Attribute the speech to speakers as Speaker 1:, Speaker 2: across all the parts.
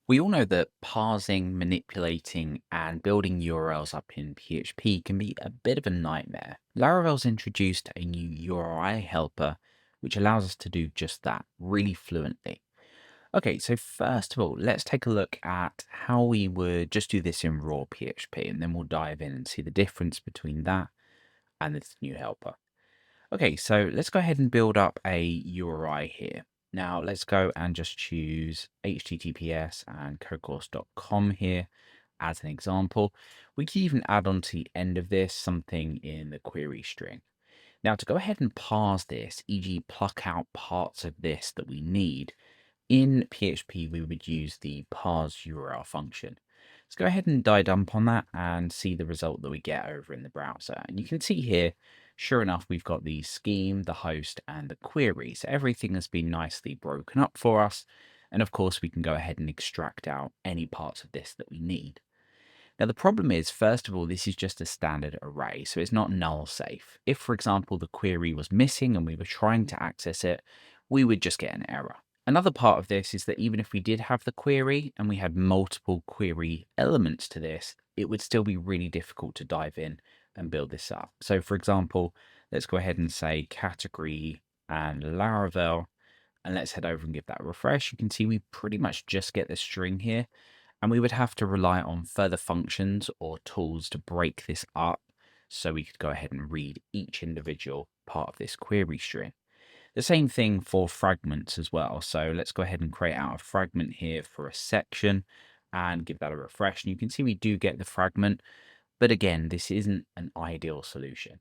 Speaker 1: We all know that parsing, manipulating, and building URLs up in PHP can be a bit of a nightmare. Laravel's introduced a new URI helper, which allows us to do just that really fluently. Okay, so first of all, let's take a look at how we would just do this in raw PHP, and then we'll dive in and see the difference between that and this new helper. Okay, so let's go ahead and build up a URI here. Now let's go and just choose HTTPS and codecourse.com here as an example. We can even add on to the end of this something in the query string. Now to go ahead and parse this, e.g. pluck out parts of this that we need, in PHP we would use the parse URL function. Let's go ahead and dump on that and see the result that we get over in the browser. And you can see here, sure enough, we've got the scheme, the host, and the query. So everything has been nicely broken up for us. And of course, we can go ahead and extract out any parts of this that we need. Now, the problem is, first of all, this is just a standard array, so it's not null safe. If, for example, the query was missing and we were trying to access it, we would just get an error. Another part of this is that even if we did have the query and we had multiple query elements to this, it would still be really difficult to dive in and build this up. So for example, let's go ahead and say category and Laravel, and let's head over and give that a refresh. You can see we pretty much just get the string here, and we would have to rely on further functions or tools to break this up so we could go ahead and read each individual part of this query string. The same thing for fragments as well. So let's go ahead and create out a fragment here for a section and give that a refresh. And you can see we do get the fragment, but again, this isn't an ideal solution.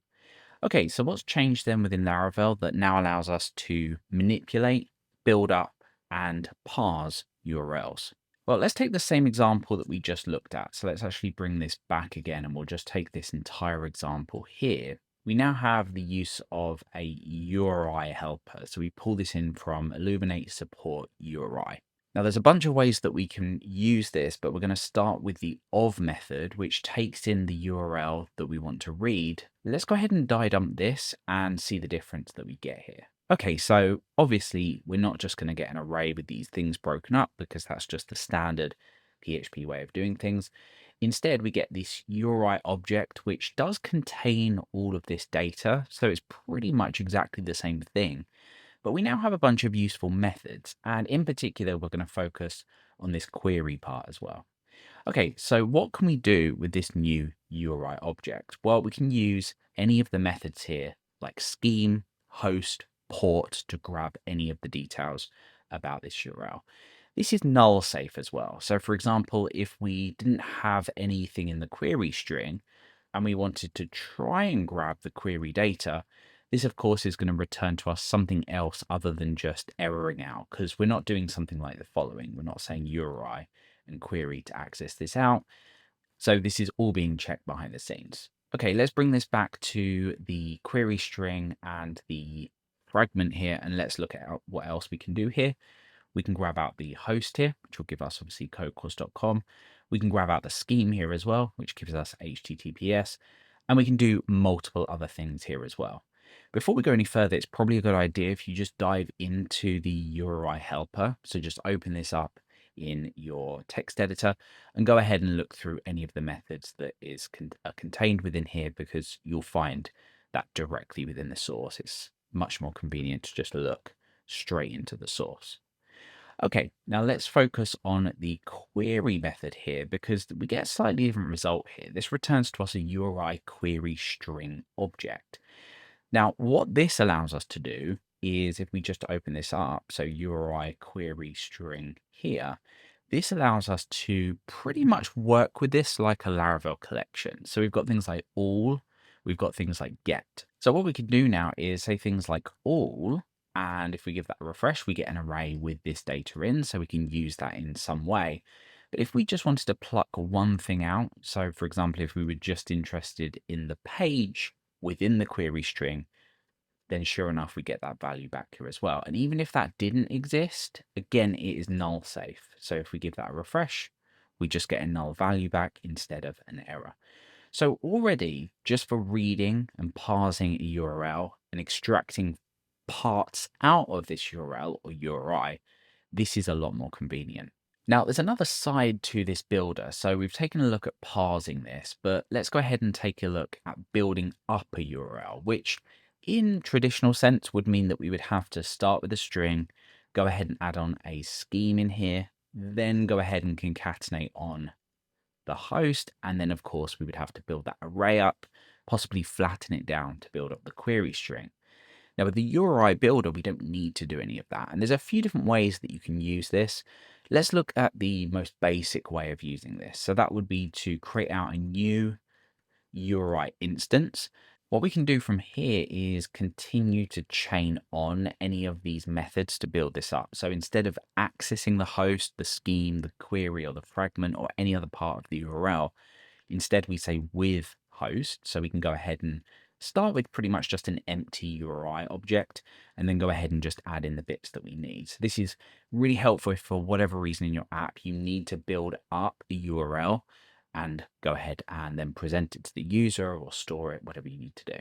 Speaker 1: Okay, so what's changed then within Laravel that now allows us to manipulate, build up, and parse URLs? Well, let's take the same example that we just looked at. So let's actually bring this back again, and we'll just take this entire example here. We now have the use of a URI helper. So we pull this in from Illuminate Support URI. Now there's a bunch of ways that we can use this, but we're going to start with the of method, which takes in the URL that we want to read. Let's go ahead and dump this and see the difference that we get here. Okay, so obviously we're not just going to get an array with these things broken up because that's just the standard PHP way of doing things. Instead, we get this URI object, which does contain all of this data. So it's pretty much exactly the same thing. But we now have a bunch of useful methods. And in particular, we're going to focus on this query part as well. Okay, so what can we do with this new URI object? Well, we can use any of the methods here, like scheme, host, port, to grab any of the details about this URL. This is null safe as well. So for example, if we didn't have anything in the query string and we wanted to try and grab the query data, this of course is going to return to us something else other than just erroring out, because we're not doing something like the following. We're not saying URI and query to access this out. So this is all being checked behind the scenes. Okay, let's bring this back to the query string and the fragment here, and let's look at what else we can do here. We can grab out the host here, which will give us obviously codecourse.com. We can grab out the scheme here as well, which gives us HTTPS. And we can do multiple other things here as well. Before we go any further, it's probably a good idea if you just dive into the URI helper. So just open this up in your text editor and go ahead and look through any of the methods that are contained within here, because you'll find that directly within the source. It's much more convenient to just look straight into the source. Okay, now let's focus on the query method here, because we get a slightly different result here. This returns to us a URI query string object. Now, what this allows us to do is, if we just open this up, so URI query string here, this allows us to pretty much work with this like a Laravel collection. So we've got things like all, we've got things like get. So what we can do now is say things like all, and if we give that a refresh, we get an array with this data in, so we can use that in some way. But if we just wanted to pluck one thing out, so for example, if we were just interested in the page within the query string, then sure enough, we get that value back here as well. And even if that didn't exist, again, it is null safe. So if we give that a refresh, we just get a null value back instead of an error. So already, just for reading and parsing a URL and extracting parts out of this URL or URI, this is a lot more convenient. Now, there's another side to this builder. So we've taken a look at parsing this, but let's go ahead and take a look at building up a URL, which in traditional sense would mean that we would have to start with a string, go ahead and add on a scheme in here, then go ahead and concatenate on the host. And then of course we would have to build that array up, possibly flatten it down to build up the query string. Now, with the URI builder, we don't need to do any of that. And there's a few different ways that you can use this. Let's look at the most basic way of using this. So that would be to create out a new URI instance. What we can do from here is continue to chain on any of these methods to build this up. So instead of accessing the host, the scheme, the query, or the fragment, or any other part of the URL, instead, we say with host. So we can go ahead and start with pretty much just an empty URI object and then go ahead and just add in the bits that we need. So this is really helpful if for whatever reason in your app, you need to build up a URL and go ahead and then present it to the user or store it, whatever you need to do.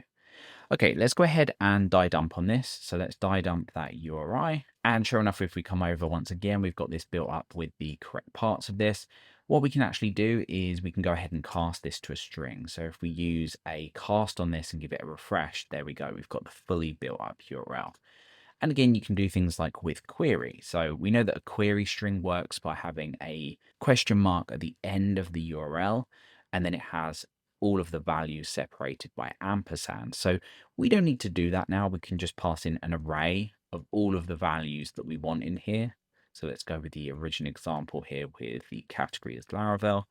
Speaker 1: Okay, let's go ahead and die dump on this. So let's die dump that URI. And sure enough, if we come over once again, we've got this built up with the correct parts of this. What we can actually do is we can go ahead and cast this to a string. So if we use a cast on this and give it a refresh, there we go. We've got the fully built up URL. And again, you can do things like with query. So we know that a query string works by having a question mark at the end of the URL, and then it has all of the values separated by ampersand. So we don't need to do that now. We can just pass in an array of all of the values that we want in here. So let's go with the original example here with the category as Laravel,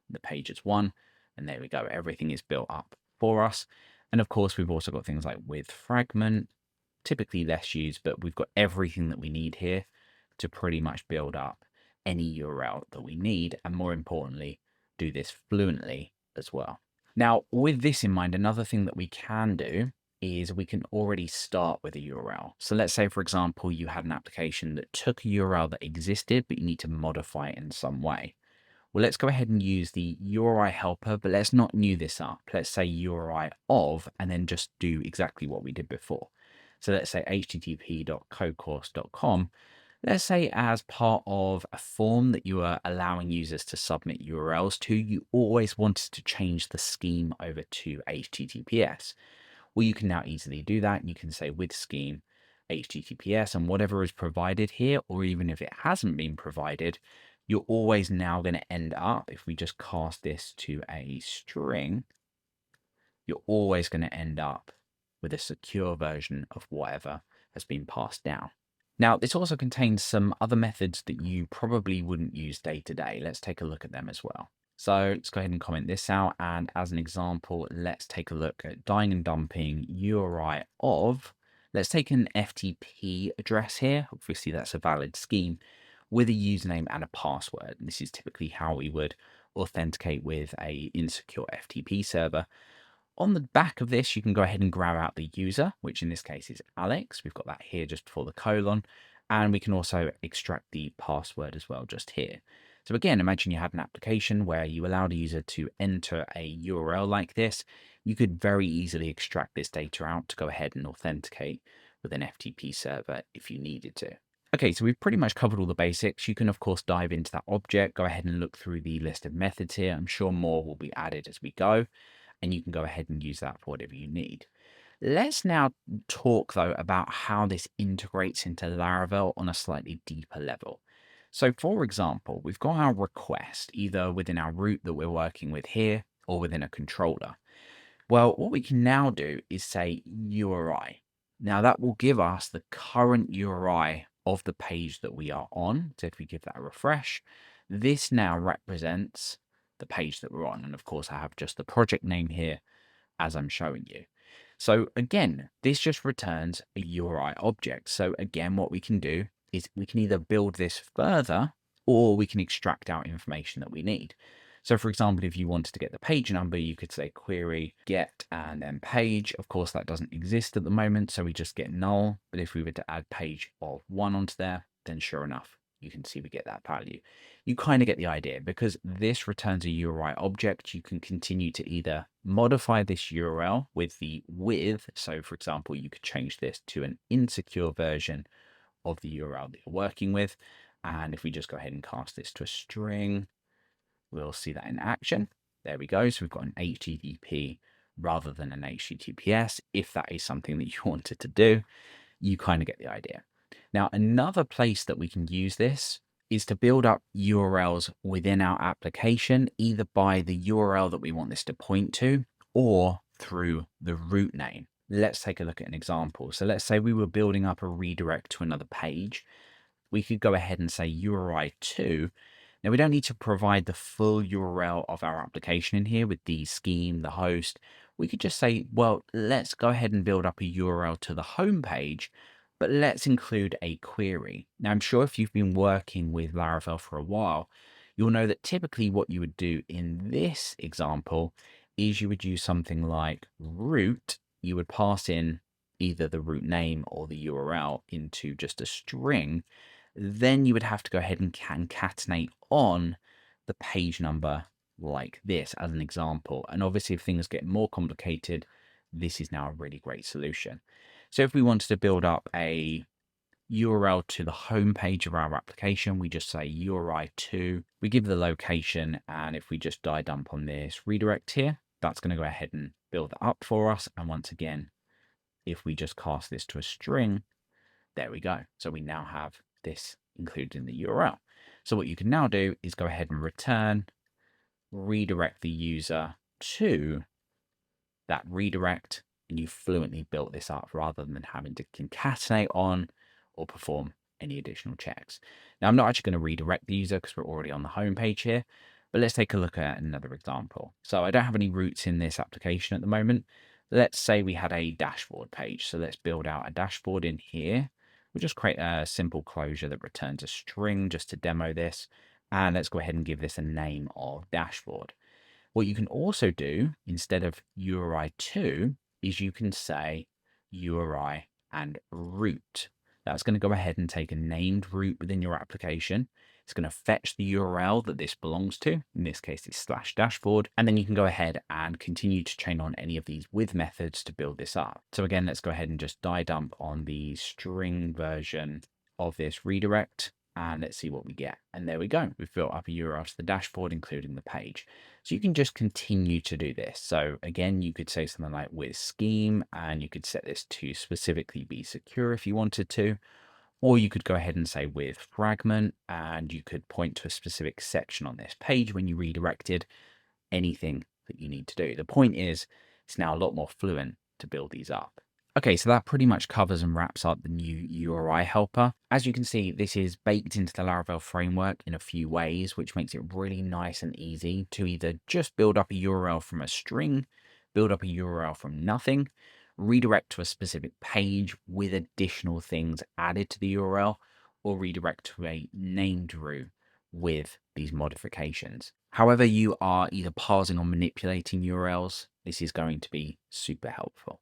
Speaker 1: the page is 1, and there we go. Everything is built up for us. And of course, we've also got things like with fragment, typically less used, but we've got everything that we need here to pretty much build up any URL that we need. And more importantly, do this fluently as well. Now, with this in mind, another thing that we can do is we can already start with a URL. So let's say, for example, you had an application that took a URL that existed, but you need to modify it in some way. Well, let's go ahead and use the URI helper, but let's not new this up. Let's say URI of, and then just do exactly what we did before. So let's say http.codecourse.com. Let's say as part of a form that you are allowing users to submit URLs to, you always wanted to change the scheme over to HTTPS. Well, you can now easily do that. You can say with scheme HTTPS and whatever is provided here, or even if it hasn't been provided, you're always now going to end up, if we just cast this to a string, you're always going to end up with a secure version of whatever has been passed down. Now, this also contains some other methods that you probably wouldn't use day to day. Let's take a look at them as well. So let's go ahead and comment this out. And as an example, let's take a look at dying and dumping URI of, let's take an FTP address here. Obviously, that's a valid scheme with a username and a password. And this is typically how we would authenticate with a insecure FTP server. On the back of this, you can go ahead and grab out the user, which in this case is Alex. We've got that here just before the colon. And we can also extract the password as well just here. So again, imagine you had an application where you allowed a user to enter a URL like this. You could very easily extract this data out to go ahead and authenticate with an FTP server if you needed to. Okay, so we've pretty much covered all the basics. You can, of course, dive into that object, go ahead and look through the list of methods here. I'm sure more will be added as we go, and you can go ahead and use that for whatever you need. Let's now talk, though, about how this integrates into Laravel on a slightly deeper level. So, for example, we've got our request either within our root that we're working with here or within a controller. Well, what we can now do is say URI. Now, that will give us the current URI of the page that we are on. So if we give that a refresh, this now represents the page that we're on. And of course, I have just the project name here as I'm showing you. So again, this just returns a URI object. So again, what we can do is we can either build this further or we can extract out information that we need. So for example, if you wanted to get the page number, you could say query get and then page. Of course, that doesn't exist at the moment, so we just get null. But if we were to add page of 1 onto there, then sure enough, you can see we get that value. You kind of get the idea. Because this returns a URI object, you can continue to either modify this URL with the with. So for example, you could change this to an insecure version of the URL that you're working with. And if we just go ahead and cast this to a string, we'll see that in action. There we go. So we've got an HTTP rather than an HTTPS. If that is something that you wanted to do, you kind of get the idea. Now, another place that we can use this is to build up URLs within our application, either by the URL that we want this to point to or through the root name. Let's take a look at an example. So let's say we were building up a redirect to another page. We could go ahead and say URI2. Now, we don't need to provide the full URL of our application in here with the scheme, the host. We could just say, well, let's go ahead and build up a URL to the home page, but let's include a query. Now, I'm sure if you've been working with Laravel for a while, you'll know that typically what you would do in this example is you would use something like root. You would pass in either the root name or the URL into just a string. Then you would have to go ahead and concatenate on the page number like this as an example. And obviously, if things get more complicated, this is now a really great solution. So if we wanted to build up a URL to the home page of our application, we just say URI2, we give the location, and if we just die dump on this redirect here, that's going to go ahead and build it up for us. And once again, if we just cast this to a string, there we go. So we now have this included in the URL. So what you can now do is go ahead and return, redirect the user to that redirect, and you fluently built this up rather than having to concatenate on or perform any additional checks. Now, I'm not actually going to redirect the user because we're already on the home page here, but let's take a look at another example. So I don't have any routes in this application at the moment. Let's say we had a dashboard page. So let's build out a dashboard in here. We'll just create a simple closure that returns a string just to demo this. And let's go ahead and give this a name of dashboard. What you can also do instead of URI2 is you can say URI and root. That's going to go ahead and take a named root within your application. It's going to fetch the URL that this belongs to. In this case, it's /dashboard. And then you can go ahead and continue to chain on any of these with methods to build this up. So again, let's go ahead and just die dump on the string version of this redirect. And let's see what we get. And there we go. We've built up a URL to the dashboard, including the page. So you can just continue to do this. So again, you could say something like with scheme, and you could set this to specifically be secure if you wanted to. Or you could go ahead and say with fragment, and you could point to a specific section on this page when you redirected, anything that you need to do. The point is, it's now a lot more fluent to build these up. Okay, so that pretty much covers and wraps up the new URI helper. As you can see, this is baked into the Laravel framework in a few ways, which makes it really nice and easy to either just build up a URL from a string, build up a URL from nothing, redirect to a specific page with additional things added to the URL, or redirect to a named route with these modifications. However you are either parsing or manipulating URLs, this is going to be super helpful.